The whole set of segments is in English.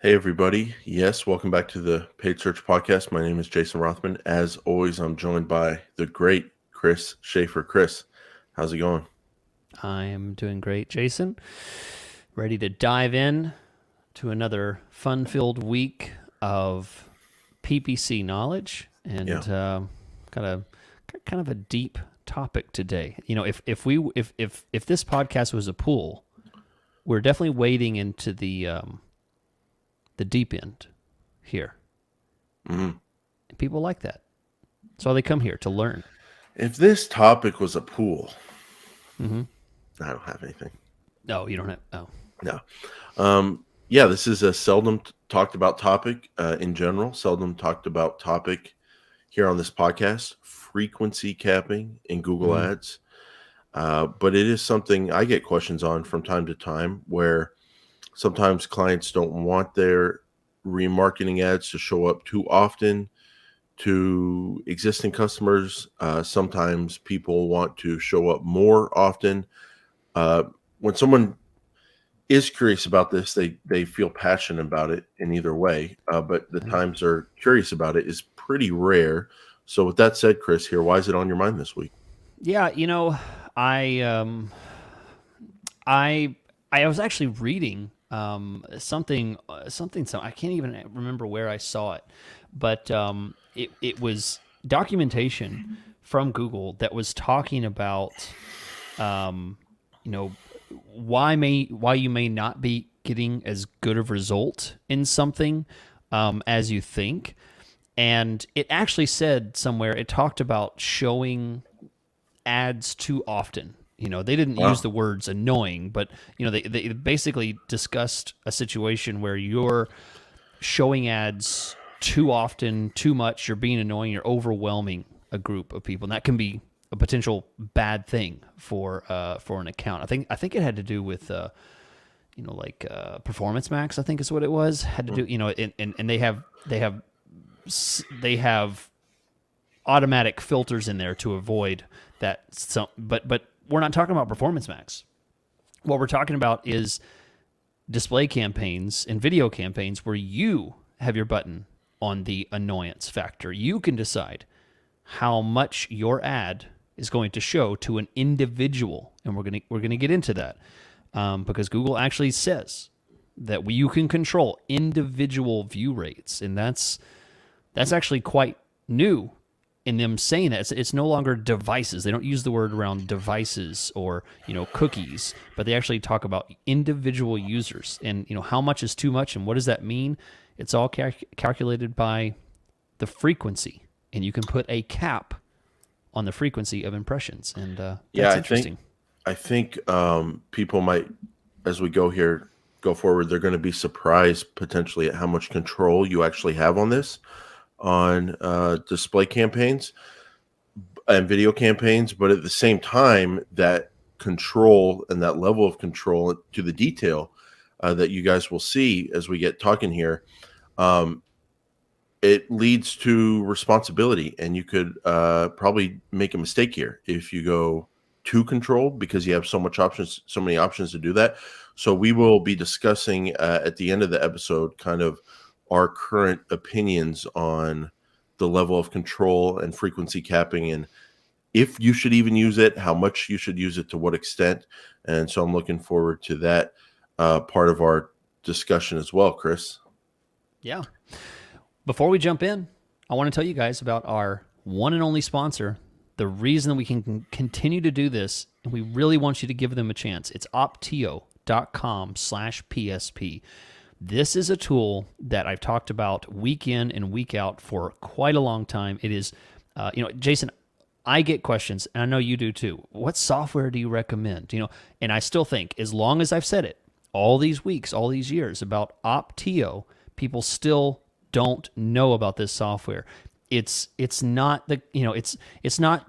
Hey, everybody. Yes, welcome back to the Paid Search Podcast. My name is Jason Rothman. As always, I'm joined by the great Chris Schaefer. Chris, how's it going? I am doing great, Jason. Ready to dive in to another fun-filled week of PPC knowledge, Yeah. and got a kind of a deep topic today. If this podcast was a pool, we're definitely wading into the deep end here. Mhm. And people like that, so they come here to learn. If this topic was a pool, Mm-hmm. I don't have anything. No, you don't have. Oh, No. Yeah, this is a seldom talked about topic in general, seldom talked about topic here on this podcast, frequency capping in Google mm-hmm. Ads. But it is something I get questions on from time to time where sometimes clients don't want their remarketing ads to show up too often to existing customers. Sometimes people want to show up more often. Uh, when someone is curious about this, they feel passionate about it in either way. But the Mm-hmm. times they're curious about it is pretty rare. So with that said, Chris, here, why is it on your mind this week? Yeah, I I I was actually reading something. So I can't even remember where I saw it, but it was documentation from Google that was talking about um, you know why you may not be getting as good of result in something as you think. And it actually said somewhere, it talked about showing ads too often. They didn't use Wow. the words annoying, but they basically discussed a situation where you're showing ads too often, too much. You're being annoying. You're overwhelming a group of people, and that can be a potential bad thing for an account. I think it had to do with Performance Max. I think is what it was. Had to do and they have automatic filters in there to avoid that. But we're not talking about Performance Max. What we're talking about is display campaigns and video campaigns where you have your button on the annoyance factor. You can decide how much your ad is going to show to an individual, and we're gonna get into that because Google actually says that you can control individual view rates, and that's actually quite new in them saying that. It's no longer devices. They don't use the word around devices or cookies, but they actually talk about individual users, and how much is too much and what does that mean. It's all calculated by the frequency, and you can put a cap on the frequency of impressions, and Yeah, that's I think interesting. I think people might, as we go forward, they're going to be surprised potentially at how much control you actually have on this, on display campaigns and video campaigns. But at the same time, that control and that level of control to the detail that you guys will see as we get talking here, um, it leads to responsibility, and you could probably make a mistake here if you go too controlled because you have so many options to do that. So we will be discussing at the end of the episode kind of our current opinions on the level of control and frequency capping, and if you should even use it, how much you should use it, to what extent. And so I'm looking forward to that part of our discussion as well, Chris. Yeah. Before we jump in, I want to tell you guys about our one and only sponsor. The reason that we can continue to do this, and we really want you to give them a chance. It's optio.com/PSP. This is a tool that I've talked about week in and week out for quite a long time. It is, Jason, I get questions, and I know you do too. What software do you recommend? And I still think, as long as I've said it all these weeks, all these years about Optio, people still don't know about this software. It's not it's not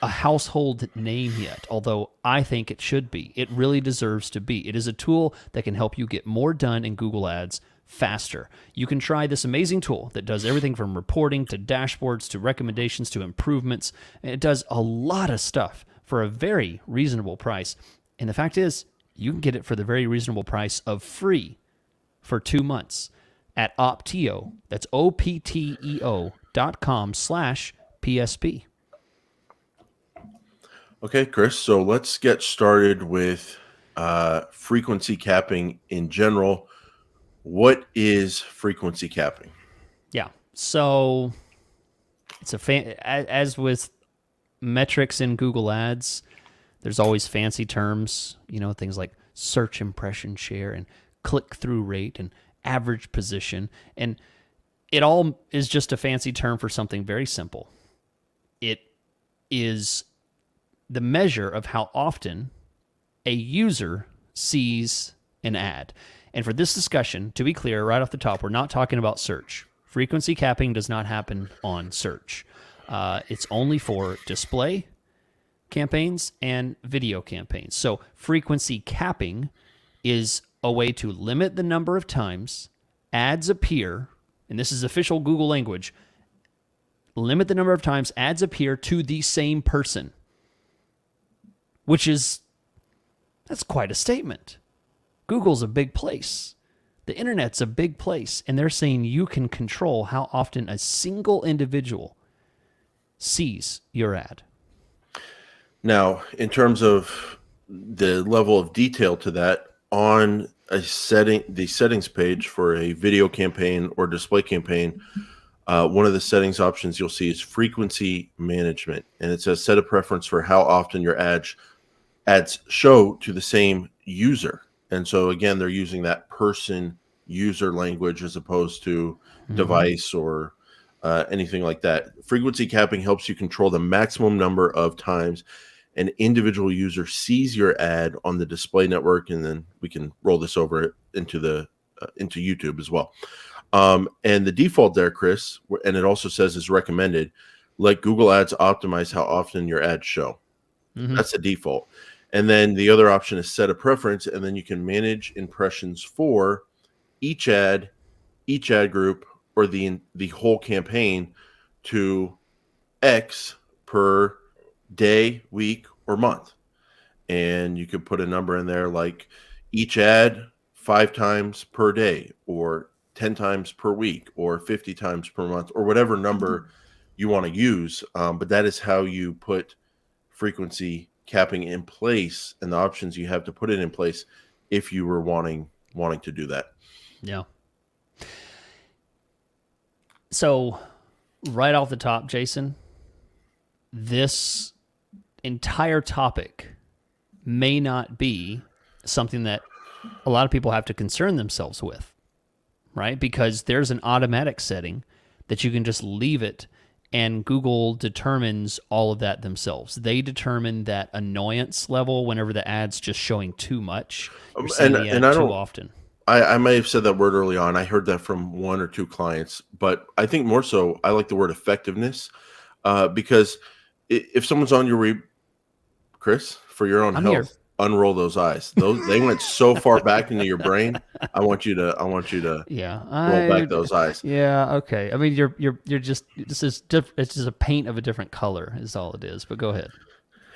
a household name yet, although I think it should be. It really deserves to be. It is a tool that can help you get more done in Google Ads faster. You can try this amazing tool that does everything from reporting to dashboards to recommendations to improvements. And it does a lot of stuff for a very reasonable price. And the fact is, you can get it for the very reasonable price of free for 2 months at Opteo. That's opteo.com/PSP. Okay, Chris. So let's get started with frequency capping in general. What is frequency capping? Yeah. So it's as with metrics in Google Ads, there's always fancy terms, things like search impression share and click-through rate and average position. And it all is just a fancy term for something very simple. It is the measure of how often a user sees an ad. And for this discussion, to be clear, right off the top, we're not talking about search. Frequency capping does not happen on search. It's only for display campaigns and video campaigns. So frequency capping is a way to limit the number of times ads appear, and this is official Google language, limit the number of times ads appear to the same person, that's quite a statement. Google's a big place. The internet's a big place, and they're saying you can control how often a single individual sees your ad. Now, in terms of the level of detail to that, on the settings page for a video campaign or display campaign, one of the settings options you'll see is frequency management, and it says set a preference for how often your ads show to the same user. And so again, they're using that person user language as opposed to device or anything like that. Frequency capping helps you control the maximum number of times an individual user sees your ad on the display network, and then we can roll this over into YouTube as well. And the default there, Chris, and it also says is recommended, let Google Ads optimize how often your ads show. That's the default. And then the other option is set a preference, and then you can manage impressions for each ad group, or the whole campaign to X per day, week, or month. And you could put a number in there like each ad 5 times per day, or 10 times per week, or 50 times per month, or whatever number you want to use. But that is how you put frequency capping in place, and the options you have to put it in place if you were wanting to do that. Yeah. So right off the top, Jason, this entire topic may not be something that a lot of people have to concern themselves with, right? Because there's an automatic setting that you can just leave it, and Google determines all of that themselves. They determine that annoyance level whenever the ad's just showing too much, you're seeing the ad too often. I may have said that word early on. I heard that from 1 or 2 clients, but I think more so I like the word effectiveness, because if someone's on your Chris, for your own health, here. Unroll those eyes. They went so far back into your brain. I want you to roll back those eyes. Yeah. Okay. I mean, you're just it's just a paint of a different color is all it is. But go ahead.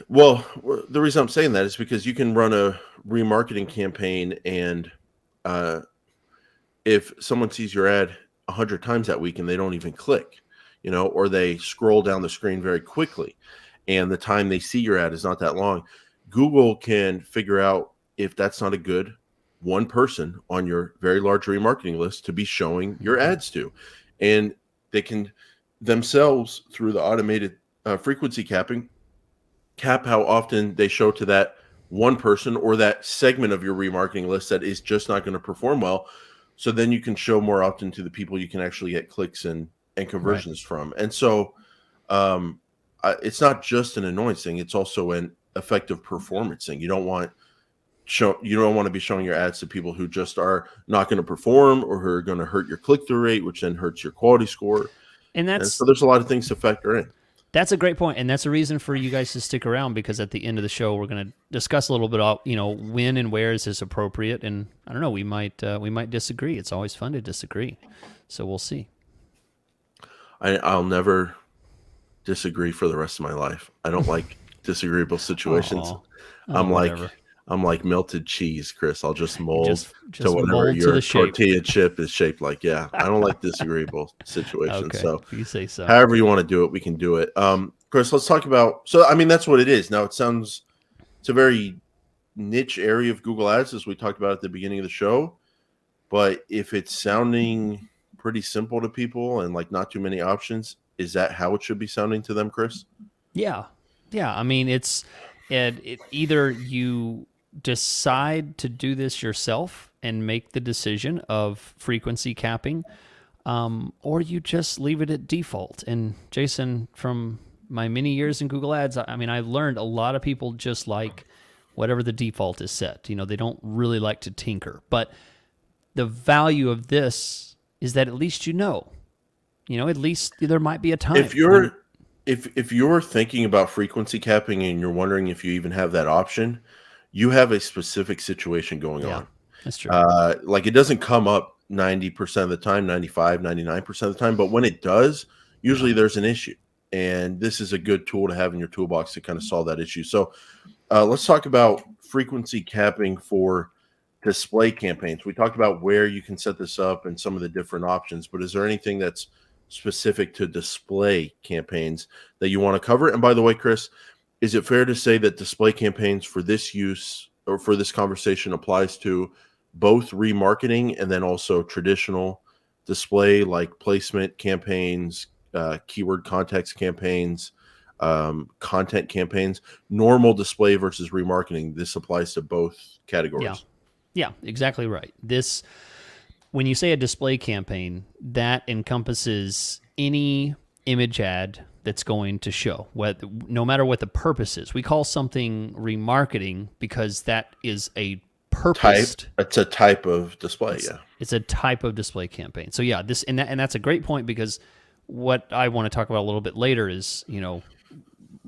Well, the reason I'm saying that is because you can run a remarketing campaign, and if someone sees your ad 100 times that week and they don't even click, or they scroll down the screen very quickly, and the time they see your ad is not that long, Google can figure out if that's not a good one person on your very large remarketing list to be showing your ads to. And they can themselves, through the automated frequency capping, cap how often they show to that one person or that segment of your remarketing list that is just not going to perform well. So then you can show more often to the people you can actually get clicks and conversions from. And so it's not just an annoyance thing. It's also an effective performance thing. You don't want to be showing your ads to people who just are not going to perform, or who are going to hurt your click-through rate, which then hurts your quality score. And so there's a lot of things to factor in. That's a great point, and that's a reason for you guys to stick around, because at the end of the show we're going to discuss a little bit about when and where is this appropriate, and I don't know, we might disagree. It's always fun to disagree, so we'll see. I'll never disagree for the rest of my life. I don't like disagreeable situations. I'm like, I'm like melted cheese, Chris. I'll just You mold to just whatever mold to your the shape. tortilla chip is shaped like. Yeah, I don't like disagreeable situations. Okay, So if you say so. however you want to do it, we can do it. Chris, let's talk about. So I mean, that's what it is. Now it sounds it's a very niche area of Google Ads, as we talked about at the beginning of the show. But if it's sounding pretty simple to people and like not too many options, is that how it should be sounding to them, Chris? Yeah, yeah. I mean, either you decide to do this yourself and make the decision of frequency capping, or you just leave it at default. And Jason, from my many years in Google Ads, I mean, I've learned a lot of people just like whatever the default is set. You know, they don't really like to tinker. But the value of this is that at least at least there might be a time If you're if you're thinking about frequency capping and you're wondering if you even have that option, you have a specific situation going yeah, on. that's true. Like it doesn't come up 90% of the time, 95, 99% of the time, but when it does, usually there's an issue. And this is a good tool to have in your toolbox to kind of solve that issue. So let's talk about frequency capping for display campaigns. We talked about where you can set this up and some of the different options, but is there anything that's specific to display campaigns that you want to cover? And by the way, Chris, is it fair to say that display campaigns for this use or for this conversation applies to both remarketing and then also traditional display like placement campaigns, keyword context campaigns, content campaigns, normal display versus remarketing? This applies to both categories. Yeah. Yeah, exactly right. When you say a display campaign, that encompasses any image ad that's going to show, no matter what the purpose is. We call something remarketing because that is a purposed. It's a type of display. It's a type of display campaign. So yeah, that's a great point, because what I want to talk about a little bit later is,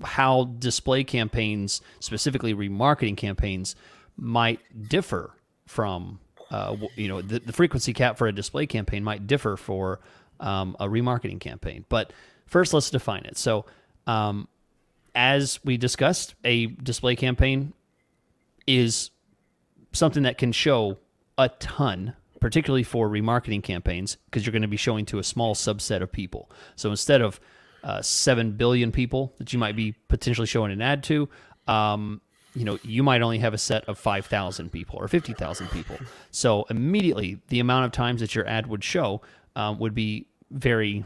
how display campaigns, specifically remarketing campaigns, might differ from the frequency cap for a display campaign might differ for a remarketing campaign. But first, let's define it. So as we discussed, a display campaign is something that can show a ton, particularly for remarketing campaigns, because you're going to be showing to a small subset of people. So instead of 7 billion people that you might be potentially showing an ad to, you might only have a set of 5,000 people or 50,000 people. So immediately, the amount of times that your ad would show would be very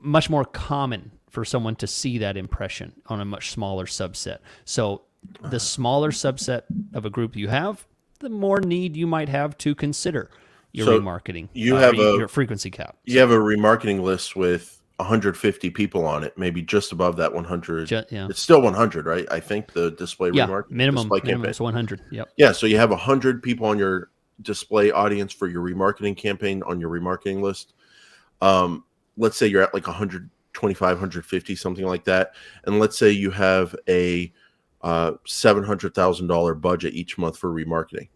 much more common for someone to see that impression on a much smaller subset. So the smaller subset of a group you have, the more need you might have to consider your remarketing. You have your frequency cap. You have a remarketing list with 150 people on it, maybe just above that 100. It's still 100, right? I think the display remarketing minimum campaign is 100. Yep. Yeah, so you have 100 people on your display audience for your remarketing campaign on your remarketing list. Let's say you're at like 125, 150, something like that, and let's say you have a $700,000 budget each month for remarketing.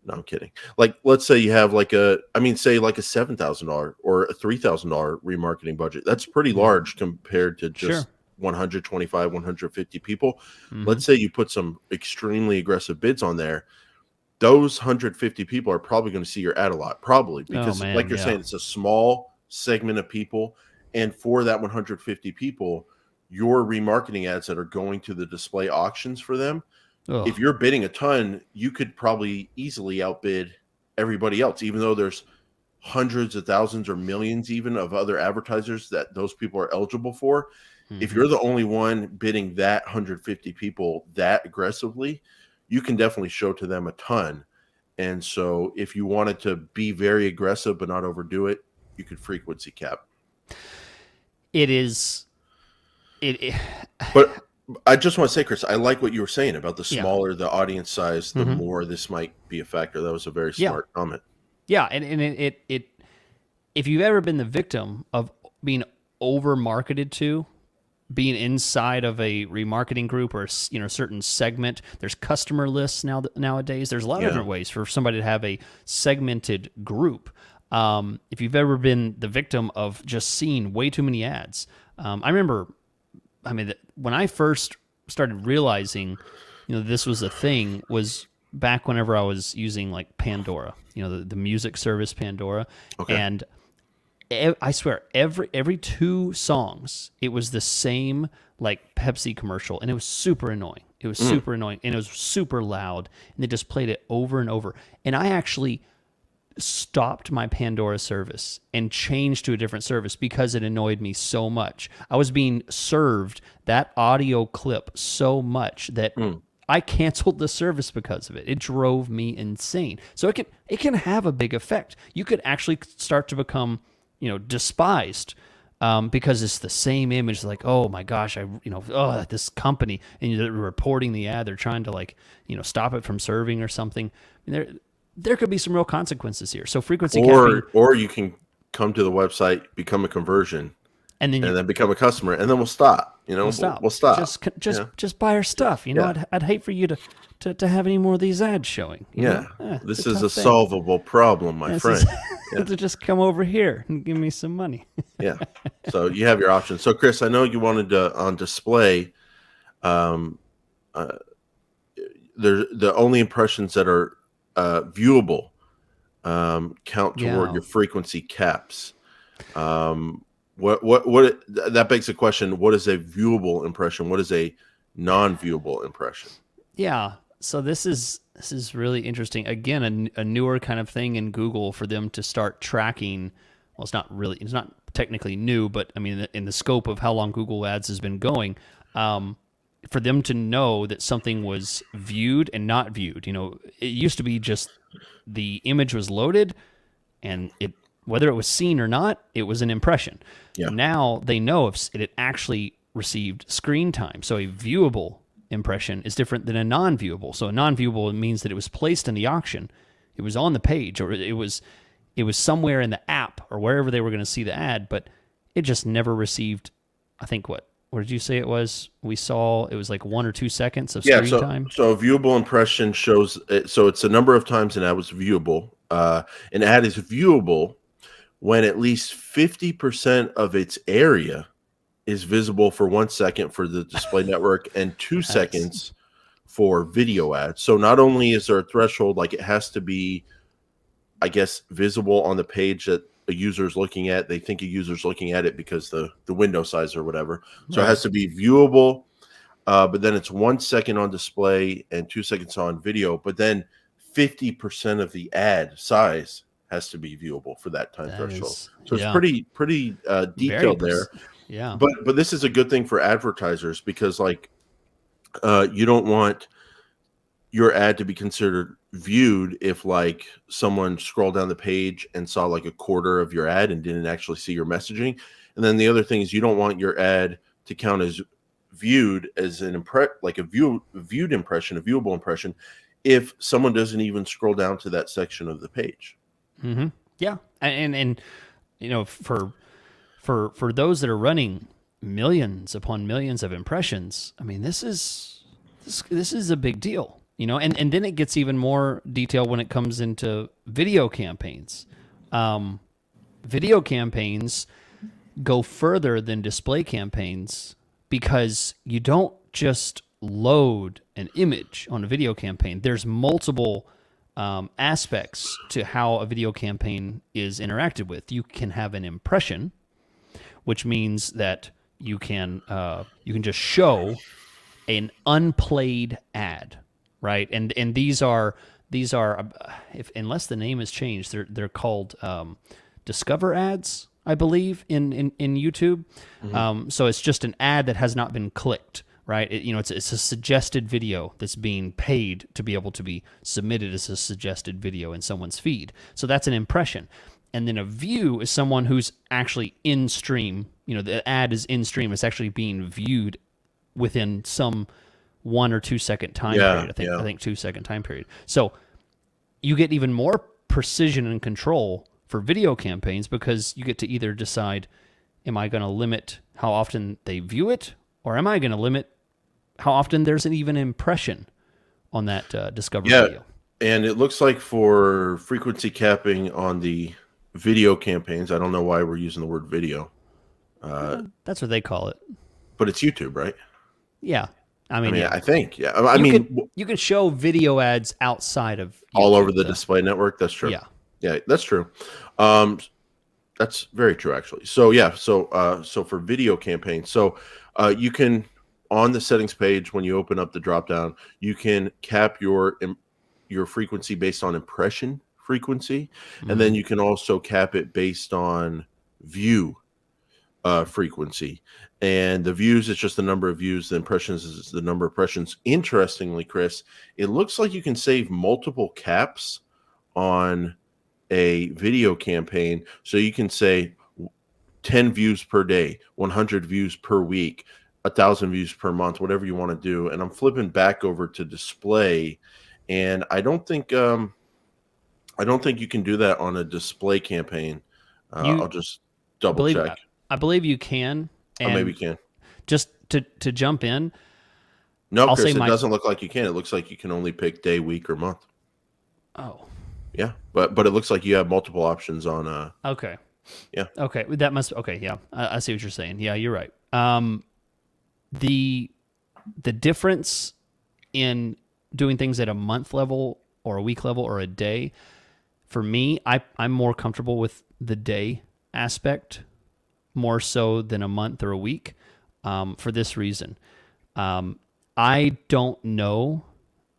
No, I'm kidding. Like, let's say you have like say like a $7,000 or a $3,000 remarketing budget. That's pretty large compared to just 125, 150 people. Mm-hmm. Let's say you put some extremely aggressive bids on there. Those 150 people are probably going to see your ad a lot, probably because, like you're saying, it's a small segment of people. And for that 150 people, your remarketing ads that are going to the display auctions for them, if you're bidding a ton, you could probably easily outbid everybody else, even though there's hundreds of thousands or millions even of other advertisers that those people are eligible for. Mm-hmm. If you're the only one bidding that 150 people that aggressively, you can definitely show to them a ton. And so if you wanted to be very aggressive but not overdo it, you could frequency cap. But I just want to say, Chris, I like what you were saying about the smaller the audience size, the more this might be a factor. That was a very smart comment. Yeah, and it if you've ever been the victim of being over marketed to, being inside of a remarketing group or a certain segment, there's customer lists nowadays. There's a lot of different ways for somebody to have a segmented group. If you've ever been the victim of just seeing way too many ads, I remember. When I first started realizing this was a thing was back whenever I was using like Pandora, the music service Pandora, Okay. and I swear every two songs it was the same like Pepsi commercial, and it was super annoying. It was super annoying, and it was super loud, and they just played it over and over. And I actually stopped my Pandora service and changed to a different service because it annoyed me so much. I was being served that audio clip so much that I canceled the service because of it. It drove me insane. So it can have a big effect. You could actually start to become, despised because it's the same image. Like, oh my gosh, this company, and they're reporting the ad. They're trying to stop it from serving or something. I mean, there could be some real consequences here. So frequency capping, Or you can come to the website, become a conversion, and then become a customer, and then we'll stop. We'll stop. Just buy our stuff. I'd hate for you to have any more of these ads showing. This it's is a tough thing. solvable problem, my friend. To just come over here and give me some money. Yeah. So you have your options. So Chris, I know you wanted to on display. The only impressions that are viewable count toward your frequency caps. That begs the question: what is a viewable impression? What is a non-viewable impression? Yeah. So this is really interesting. Again, a newer kind of thing in Google for them to start tracking. Well, it's not technically new, but I mean, in the scope of how long Google Ads has been going, for them to know that something was viewed and not viewed. It used to be just the image was loaded, and whether it was seen or not, it was an impression. Yeah. Now they know if it actually received screen time. So a viewable impression is different than a non-viewable. So a non-viewable means that it was placed in the auction, it was on the page, or it was somewhere in the app or wherever they were going to see the ad, but it just never received. I think what did you say it was? We saw it was like 1 or 2 seconds of screen time. So a viewable impression shows. So it's a number of times an ad was viewable. An ad is viewable when at least 50% of its area is visible for 1 second for the display network and 2 seconds for video ads. So not only is there a threshold, like it has to be, I guess, visible on the page that a user is looking at. They think a user's looking at it because the window size or whatever. So it has to be viewable, but then it's 1 second on display and 2 seconds on video. But then 50% of the ad size has to be viewable for that time threshold. So it's pretty detailed there. Yeah. But this is a good thing for advertisers because you don't want your ad to be considered viewed if like someone scrolled down the page and saw like a quarter of your ad and didn't actually see your messaging. And then the other thing is you don't want your ad to count as viewed as a viewed impression, a viewable impression, if someone doesn't even scroll down to that section of the page. Mm-hmm. Yeah. And for those that are running millions upon millions of impressions, I mean, this is a big deal, and then it gets even more detailed when it comes into video campaigns. Video campaigns go further than display campaigns because you don't just load an image on a video campaign. There's multiple aspects to how a video campaign is interacted with. You can have an impression, which means that you can just show an unplayed ad, right? And these are if unless the name has changed, they're called Discover ads, I believe, in YouTube. Mm-hmm. So it's just an ad that has not been clicked, right? It's a suggested video that's being paid to be able to be submitted as a suggested video in someone's feed. So that's an impression. And then a view is someone who's actually in stream. The ad is in stream. It's actually being viewed within some 1 or 2 second time period. I think 2 second time period. So you get even more precision and control for video campaigns because you get to either decide, am I going to limit how often they view it, or am I going to limit how often there's an even impression on that Discover video? And it looks like for frequency capping on the video campaigns, I don't know why we're using the word video. That's what they call it. But it's YouTube, right? Yeah. I I mean, mean, yeah. I think, yeah. I mean, You can show video ads outside of all over YouTube, the though. display network. That's true. Yeah. Yeah, that's true. Um, that's very true, actually. So yeah, so for video campaigns, so you can on the settings page when you open up the drop down, you can cap your frequency based on impression frequency, and then Mm. you can also cap it based on view frequency. And the views is just the number of views. The impressions is the number of impressions. Interestingly, Chris, it looks like you can save multiple caps on a video campaign. So you can say 10 views per day, 100 views per week, 1,000 views per month, whatever you want to do. And I'm flipping back over to display, and I don't think you can do that on a display campaign. You I'll just I double believe check. I believe you can. Or maybe And you can. just to jump in, No, I'll say Chris, it my doesn't look like you can. It looks like you can only pick day, week, or month. oh, Yeah, but it looks like you have multiple options on. okay. Yeah. Okay, that must okay, yeah. I see what you're saying. Yeah, you're right. The difference in doing things at a month level or a week level or a day, for me, I'm more comfortable with the day aspect more so than a month or a week, for this reason. I don't know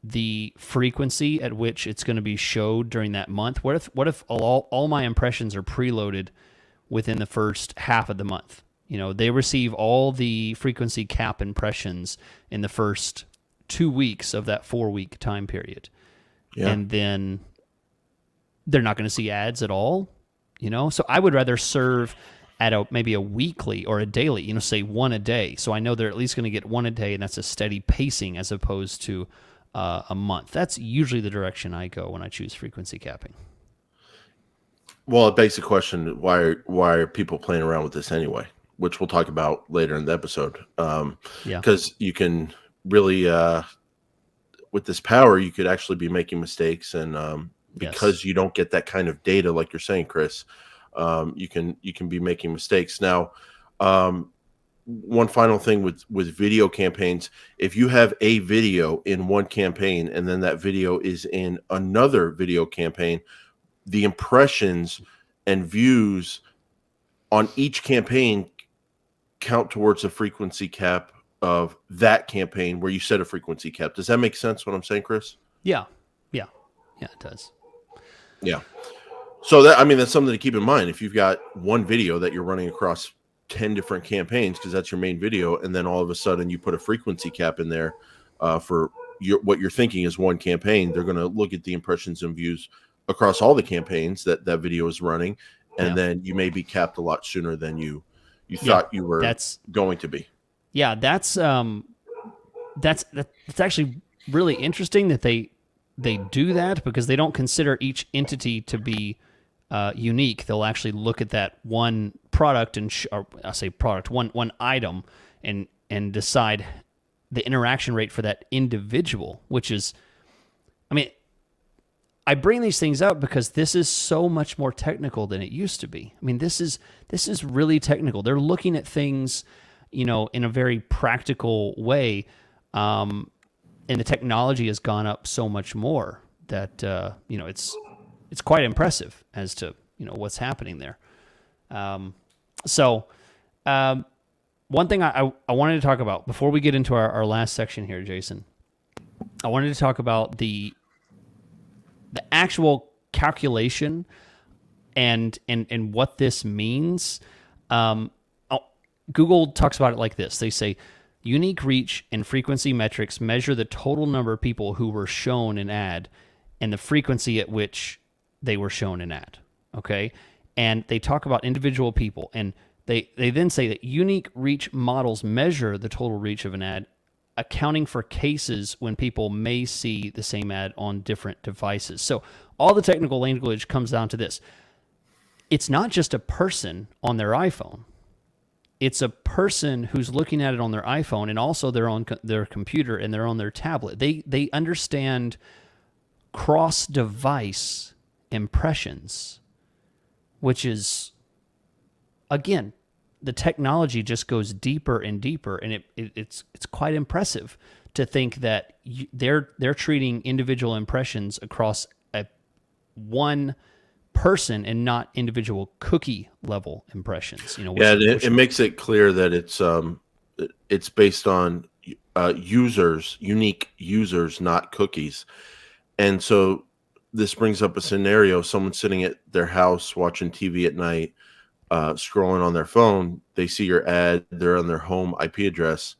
the frequency at which it's going to be showed during that month. What if all my impressions are preloaded within the first half of the month? You know, they receive all the frequency cap impressions in the first 2 weeks of that 4-week time period. Yeah. And then they're not going to see ads at all, you know? So I would rather serve at maybe a weekly or a daily, you know, say one a day. So I know they're at least going to get one a day, and that's a steady pacing as opposed to a month. That's usually the direction I go when I choose frequency capping. Well, it begs the question: why are people playing around with this anyway? Which we'll talk about later in the episode. Yeah. Because you can really, with this power, you could actually be making mistakes, and because Yes. you don't get that kind of data, like you're saying, Chris, you can be making mistakes. Now, one final thing with video campaigns: if you have a video in one campaign and then that video is in another video campaign, the impressions and views on each campaign count towards the frequency cap of that campaign where you set a frequency cap. Does that make sense what I'm saying, Chris? Yeah. Yeah. Yeah, it does. Yeah. So that, I mean, that's something to keep in mind. If you've got one video that you're running across 10 different campaigns, because that's your main video, and then all of a sudden you put a frequency cap in there for what you're thinking is one campaign, they're going to look at the impressions and views across all the campaigns that video is running, and Yeah. then you may be capped a lot sooner than you Yeah, thought you were that's going to be. yeah, that's actually really interesting that they do that, because they don't consider each entity to be unique. They'll actually look at that one product or I say product, one item, and decide the interaction rate for that individual, which is, I mean, I bring these things up because this is so much more technical than it used to be. I mean, this is really technical. They're looking at things, you know, in a very practical way, and the technology has gone up so much more that you know, it's quite impressive as to, you know, what's happening there. So one thing I wanted to talk about before we get into our last section here, Jason, I wanted to talk about the actual calculation and what this means. Google talks about it like this. They say unique reach and frequency metrics measure the total number of people who were shown an ad and the frequency at which they were shown an ad. Okay. And they talk about individual people, and they then say that unique reach models measure the total reach of an ad, accounting for cases when people may see the same ad on different devices. So all the technical language comes down to this. It's not just a person on their iPhone. It's a person who's looking at it on their iPhone, and also they're on their computer, and they're on their tablet. They understand cross-device impressions, which is, again, the technology just goes deeper and deeper, and it's quite impressive to think that they're treating individual impressions across one person and not individual cookie level impressions. It makes it clear that it's based on unique users, not cookies. And so this brings up a scenario: someone sitting at their house watching TV at night, scrolling on their phone, they see your ad, they're on their home IP address,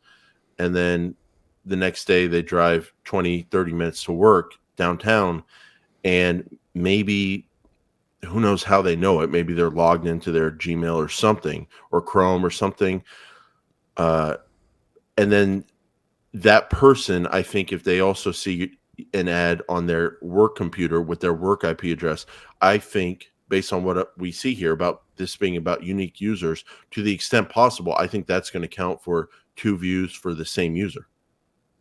and then the next day they drive 20-30 minutes to work downtown, and maybe, who knows how they know it, maybe they're logged into their Gmail or something, or Chrome or something, and then that person, I think, if they also see an ad on their work computer with their work IP address, I think, based on what we see here about this being about unique users, to the extent possible, I think that's going to count for 2 views for the same user.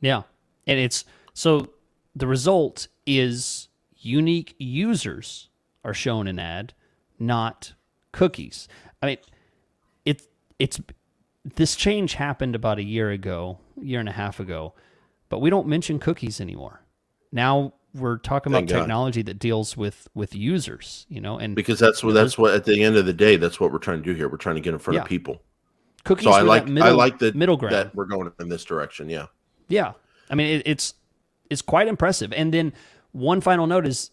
Yeah. And so the result is unique users are shown an ad, not cookies. I mean, it's this change happened about a year and a half ago, but we don't mention cookies anymore. Now we're talking about technology that deals with users, and because that's what at the end of the day, that's what we're trying to do here. We're trying to get in front of people. Cookies. So I like the middle ground that we're going in this direction. Yeah. Yeah. I mean, it's quite impressive. And then one final note is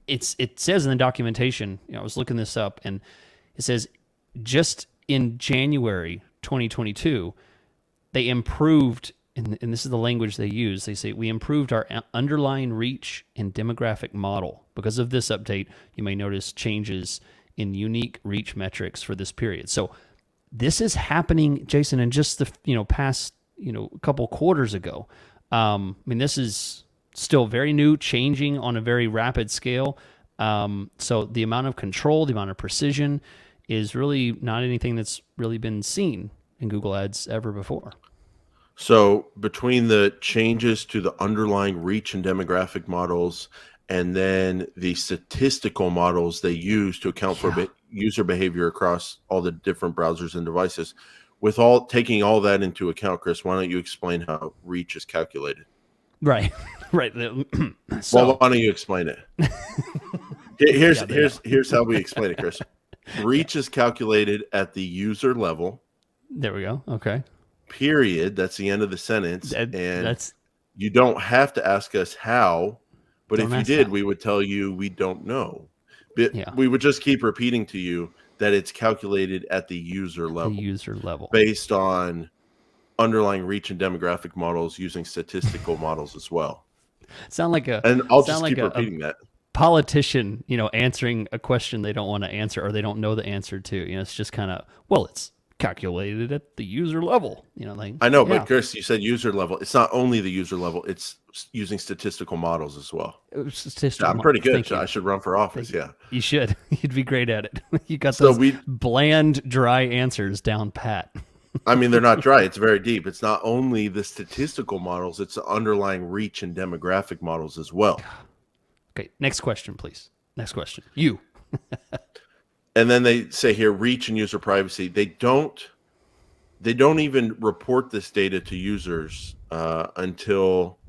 it says in the documentation, I was looking this up, and it says just in January 2022, they improved, and this is the language they use. They say, we improved our underlying reach and demographic model. Because of this update, you may notice changes in unique reach metrics for this period. So this is happening, Jason, in just the past a couple quarters ago. I mean, this is still very new, changing on a very rapid scale. So the amount of control, the amount of precision is really not anything that's really been seen in Google Ads ever before. So between the changes to the underlying reach and demographic models, and then the statistical models they use to account for user behavior across all the different browsers and devices, with taking all that into account, Chris, why don't you explain how reach is calculated? Right. Right. Well, why don't you explain it? Here's how we explain it, Chris. Reach is calculated at the user level. There we go. Okay. Period. That's the end of the sentence. You don't have to ask us how, but if you did, we would tell you we don't know. But we would just keep repeating to you that it's calculated at the user level. Based on underlying reach and demographic models using statistical models as well. And I'll just keep repeating that. Politician, answering a question they don't want to answer, or they don't know the answer to. It's just kind of, it's calculated at the user level. I know, but Chris, you said user level. It's not only the user level; it's using statistical models as well. I'm pretty good. I should run for office. Yeah, you should. You'd be great at it. You got those bland, dry answers down pat. I mean, they're not dry. It's very deep. It's not only the statistical models; it's the underlying reach and demographic models as well. Okay, next question, please. Next question. You. And then they say here, reach and user privacy. They don't even report this data to users until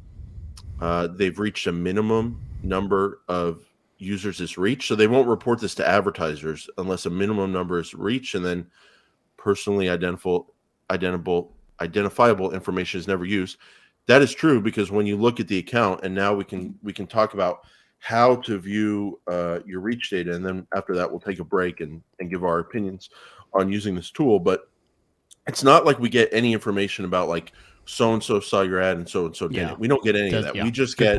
they've reached a minimum number of users is reached. So they won't report this to advertisers unless a minimum number is reached, and then personally identifiable information is never used. That is true, because when you look at the account, and now we can talk about how to view your reach data, and then after that we'll take a break and give our opinions on using this tool. But it's not like we get any information about like so and so saw your ad and so did it. We don't get any of that. We just get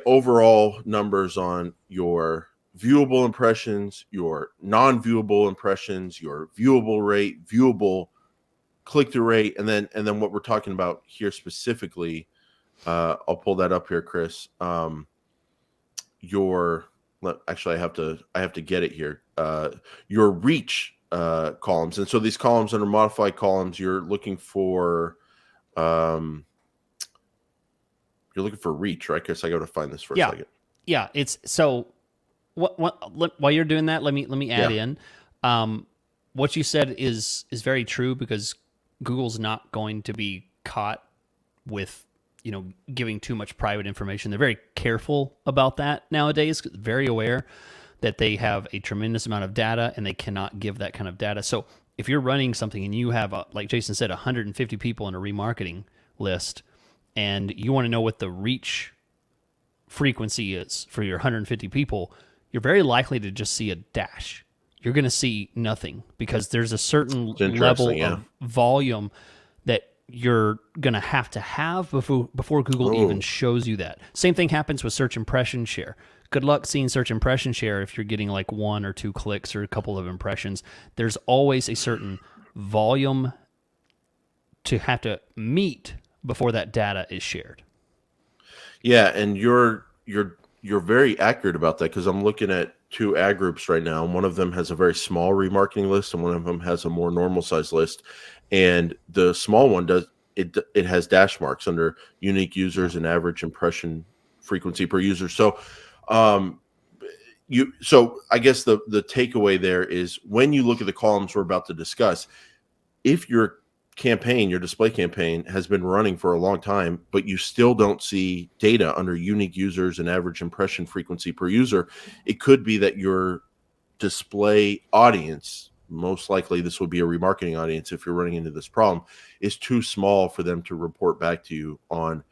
overall numbers on your viewable impressions, your non-viewable impressions, your viewable rate, viewable click-through rate, and then what we're talking about here specifically. I'll pull that up here, Chris. I have to get it here. Your reach columns, and so these columns under modified columns, you're looking for reach, right? Chris, I got to find this for a second. Yeah, it's so. While you're doing that, let me add in. what you said is very true, because Google's not going to be caught with, giving too much private information. They're very careful about that nowadays, very aware that they have a tremendous amount of data and they cannot give that kind of data. So if you're running something and you have, like Jason said, 150 people in a remarketing list, and you want to know what the reach frequency is for your 150 people, you're very likely to just see a dash. You're going to see nothing, because there's a certain level of volume that you're going to have before Google even shows you that. Same thing happens with search impression share. Good luck seeing search impression share if you're getting like 1 or 2 clicks or a couple of impressions. There's always a certain volume to have to meet before that data is shared. Yeah, and you're very accurate about that, because I'm looking at 2 ad groups right now, and one of them has a very small remarketing list, and one of them has a more normal size list. And the small one it has dash marks under unique users and average impression frequency per user. So, I guess the takeaway there is, when you look at the columns we're about to discuss, if your display campaign has been running for a long time, but you still don't see data under unique users and average impression frequency per user, it could be that your display audience, most likely this would be a remarketing audience if you're running into this problem, is too small for them to report back to you on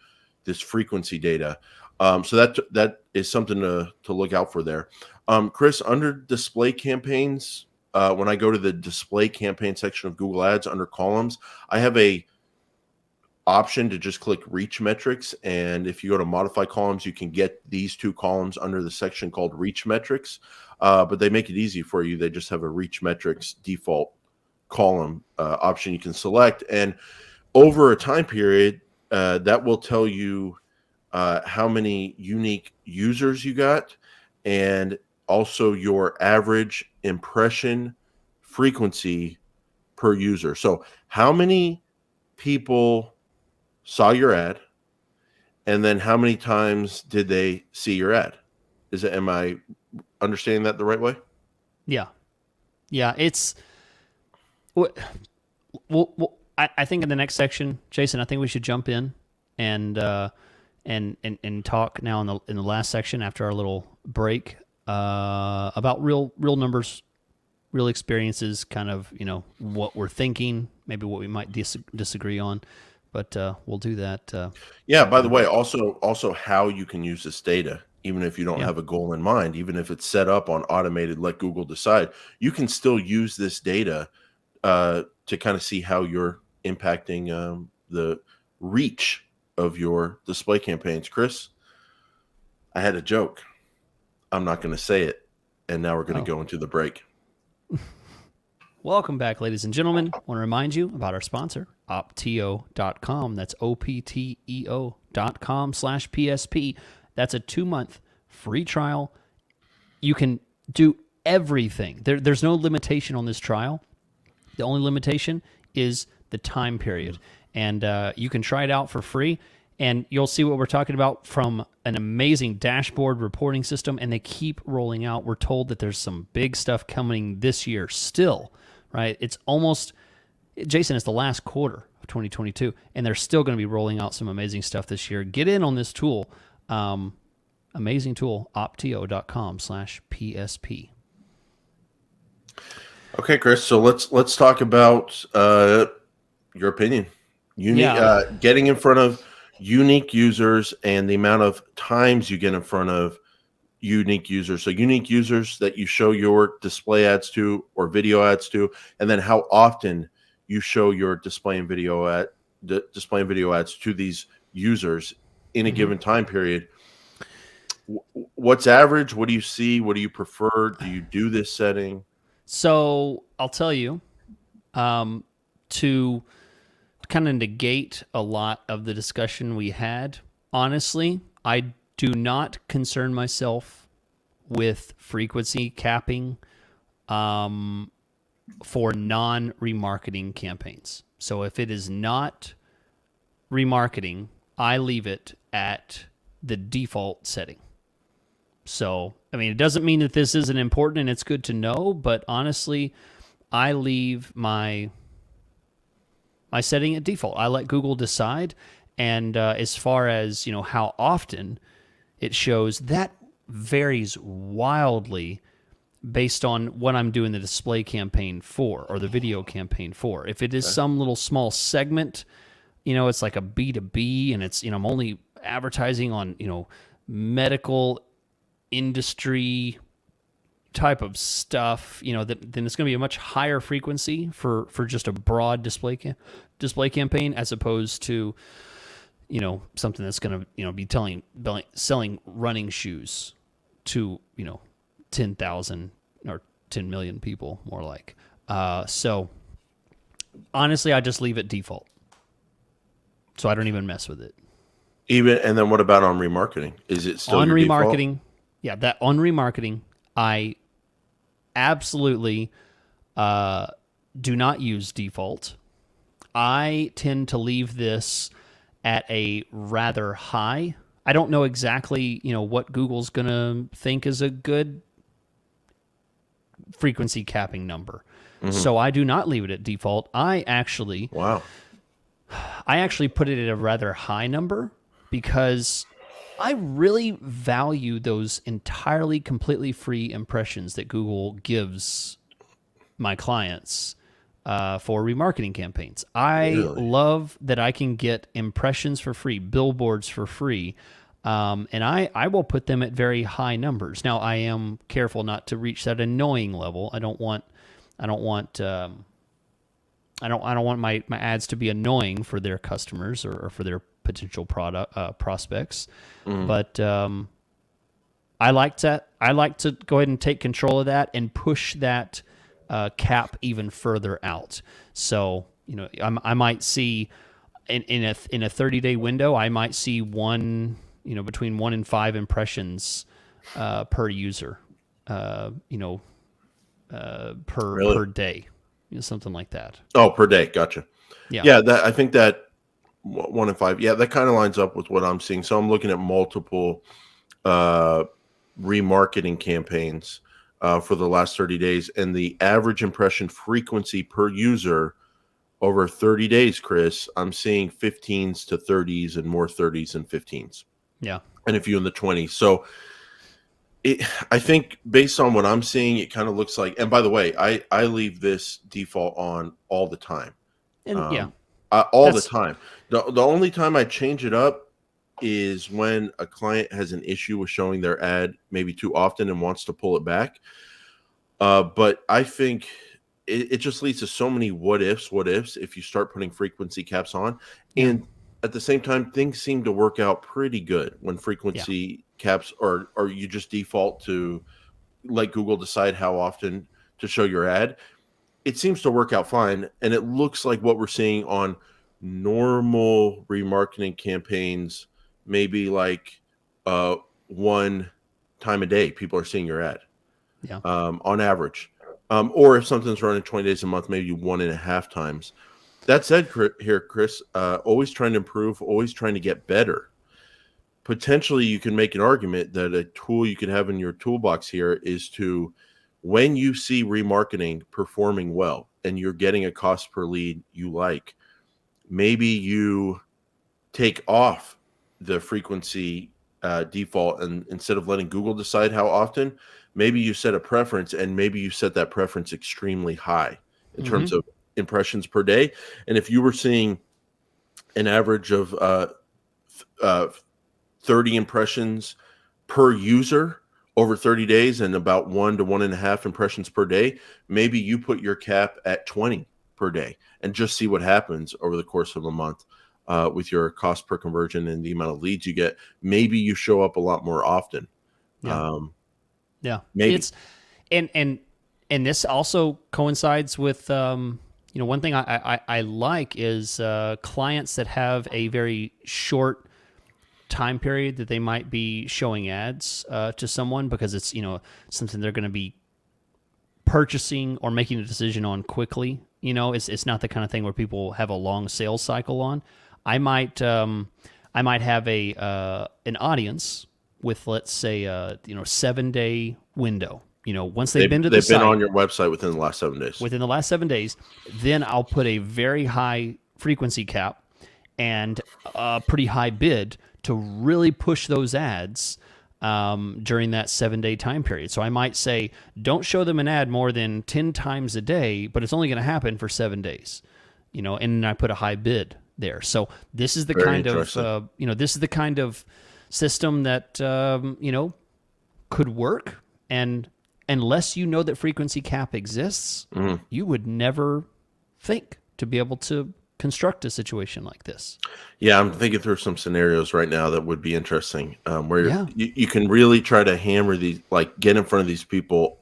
this frequency data. So that is something to look out for there. Chris, under display campaigns, when I go to the display campaign section of Google Ads under columns, I have a option to just click reach metrics. And if you go to modify columns, you can get these 2 columns under the section called reach metrics. But they make it easy for you. They just have a reach metrics default column option you can select. And over a time period, that will tell you how many unique users you got, and also your average impression frequency per user. So how many people saw your ad, and then how many times did they see your ad? Am I understanding that the right way? Yeah. It's I think in the next section, Jason, I think we should jump in and talk now in the last section after our little break about real numbers, real experiences, kind of, what we're thinking, maybe what we might disagree on, but we'll do that. By the way, also how you can use this data, even if you don't have a goal in mind, even if it's set up on automated, let Google decide, you can still use this data to kind of see how you're impacting the reach of your display campaigns. Chris, I had a joke. I'm not going to say it. And now we're going to go into the break. Welcome back, ladies and gentlemen. I want to remind you about our sponsor, opteo.com. That's opteo.com/PSP. That's a 2-month free trial. You can do everything. There's no limitation on this trial. The only limitation is the time period. And you can try it out for free, and you'll see what we're talking about from an amazing dashboard reporting system, and they keep rolling out. We're told that there's some big stuff coming this year still, right? It's almost, Jason, it's the last quarter of 2022, and they're still going to be rolling out some amazing stuff this year. Get in on this tool. Amazing tool, opteo.com/PSP. Okay, Chris, so let's talk about your opinion. Getting in front of unique users and the amount of times you get in front of unique users. So unique users that you show your display ads to or video ads to, and then how often you show your display and video ads to these users in a given time period. What's average? What do you see? What do you prefer? Do you do this setting? So I'll tell you, to kind of negate a lot of the discussion we had, honestly, I do not concern myself with frequency capping for non-remarketing campaigns. So if it is not remarketing, I leave it at the default setting. So, I mean, it doesn't mean that this isn't important and it's good to know, but honestly, I leave my setting at default. I let Google decide. And as far as how often it shows, that varies wildly based on what I'm doing the display campaign for or the video campaign for. If it is some little small segment, it's like a B2B and it's, I'm only advertising on, medical industry type of stuff, then it's going to be a much higher frequency for just a broad display campaign as opposed to, something that's going to, be selling running shoes to, 10,000 or 10 million people, more like. So honestly, I just leave it default. So I don't even mess with it. And then what about on remarketing? Is it still on your remarketing? default? Yeah, that on remarketing, I absolutely do not use default. I tend to leave this at a rather high. I don't know exactly, what Google's going to think is a good frequency capping number. So I do not leave it at default. I actually Wow. put it at a rather high number because I really value those entirely, completely free impressions that Google gives my clients for remarketing campaigns. I Really? love that I can get impressions for free, billboards for free, and I will put them at very high numbers. Now, I am careful not to reach that annoying level. I don't want my ads to be annoying for their customers or for their potential prospects. But I like to go ahead and take control of that and push that cap even further out. So I might see in a 30-day window, I might see between 1 and 5 impressions per user, Really? per day, something like that. Oh, per day. Gotcha. Yeah. Yeah, I think that 1 in 5. Yeah, that kind of lines up with what I'm seeing. So I'm looking at multiple remarketing campaigns for the last 30 days, and the average impression frequency per user over 30 days, Chris, I'm seeing 15s to 30s and more 30s and 15s. Yeah. And a few in the 20s. So I think based on what I'm seeing, it kind of looks like, and by the way, I leave this default on all the time. And All the time. The only time I change it up is when a client has an issue with showing their ad maybe too often and wants to pull it back. But I think it just leads to so many what ifs if you start putting frequency caps on. Yeah. And at the same time, things seem to work out pretty good when frequency caps or you just default to let Google decide how often to show your ad. It seems to work out fine. And it looks like what we're seeing on normal remarketing campaigns, maybe like 1 time a day, people are seeing your ad on average. Or if something's running 20 days a month, maybe 1.5 times. That said, here, Chris, always trying to improve, always trying to get better. Potentially, you can make an argument that a tool you could have in your toolbox here is to, when you see remarketing performing well and you're getting a cost per lead you like, maybe you take off the frequency default, and instead of letting Google decide how often, maybe you set a preference, and maybe you set that preference extremely high in terms of impressions per day. And if you were seeing an average of 30 impressions per user over 30 days and about 1 to 1.5 impressions per day, maybe you put your cap at 20 per day and just see what happens over the course of a month with your cost per conversion and the amount of leads you get. Maybe you show up a lot more often. Yeah. Maybe. It's and this also coincides with one thing I like is clients that have a very short time period that they might be showing ads to someone because it's something they're going to be purchasing or making a decision on quickly. It's not the kind of thing where people have a long sales cycle on. I might have an audience with, let's say, 7-day window. once they've been to the they've site been on your website within the last 7 days. within the last 7 days, then I'll put a very high frequency cap and a pretty high bid to really push those ads during that 7-day time period. So I might say, don't show them an ad more than 10 times a day, but it's only going to happen for 7 days, and then I put a high bid there. So this is the Very kind of, interesting. this is the kind of system that, could work. And unless you know that frequency cap exists, you would never think to be able to construct a situation like this. Yeah, I'm thinking through some scenarios right now that would be interesting, where Yeah. you can really try to hammer these, like get in front of these people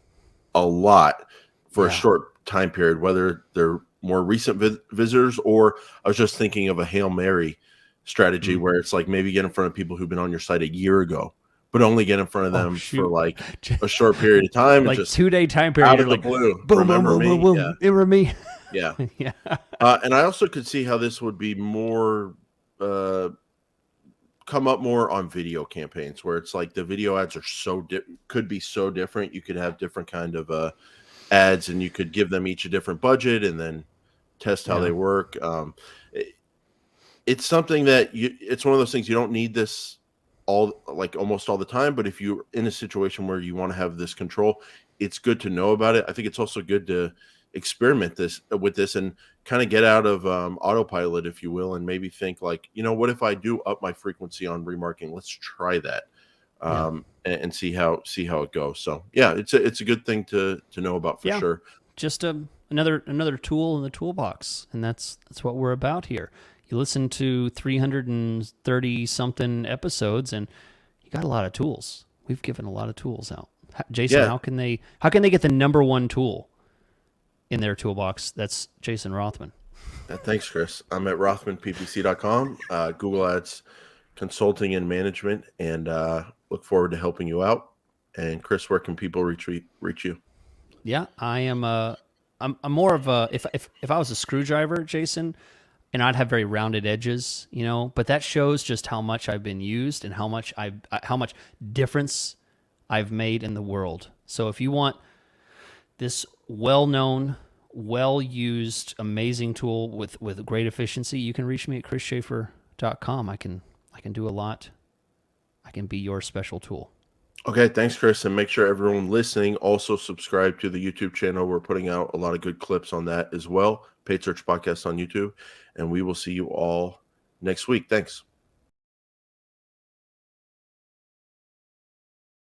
a lot for a Yeah. short time period, whether they're more recent visitors, or I was just thinking of a Hail Mary strategy where it's like maybe get in front of people who've been on your site a year ago, but only get in front of them for shoot. like a short period of time, Like and just 2-day time period, out you're of the like, blue, boom, boom, remember boom, me? boom, boom, Yeah. remember me. Yeah. Yeah. And I also could see how this would be more come up more on video campaigns, where it's like the video ads are could be so different. You could have different kind of ads, and you could give them each a different budget, and then test how Yeah. they work. It's something that it's one of those things you don't need this almost all the time, but if you're in a situation where you want to have this control, it's good to know about it. I think it's also good to experiment with this and kind of get out of autopilot, if you will, and maybe think like, what if I do up my frequency on remarketing? Let's try that, and see how it goes. So yeah, it's a good thing to know about for sure. Just another tool in the toolbox, and that's what we're about here. You listen to 330 something episodes, and you got a lot of tools. We've given a lot of tools out. Jason, Yeah. how can they get the number one tool in their toolbox? That's Jason Rothman. Thanks, Chris. I'm at rothmanppc.com, Google Ads consulting and management, and look forward to helping you out. And Chris, where can people reach you? Yeah, I am. I'm more of a if I was a screwdriver, Jason, and I'd have very rounded edges, But that shows just how much I've been used and how much difference I've made in the world. So if you want this well-known, well-used, amazing tool with great efficiency, you can reach me at chrisschaefer.com. I can do a lot. I can be your special tool. Okay, thanks, Chris. And make sure everyone listening also subscribe to the YouTube channel. We're putting out a lot of good clips on that as well. Paid Search Podcast on YouTube. And we will see you all next week. Thanks.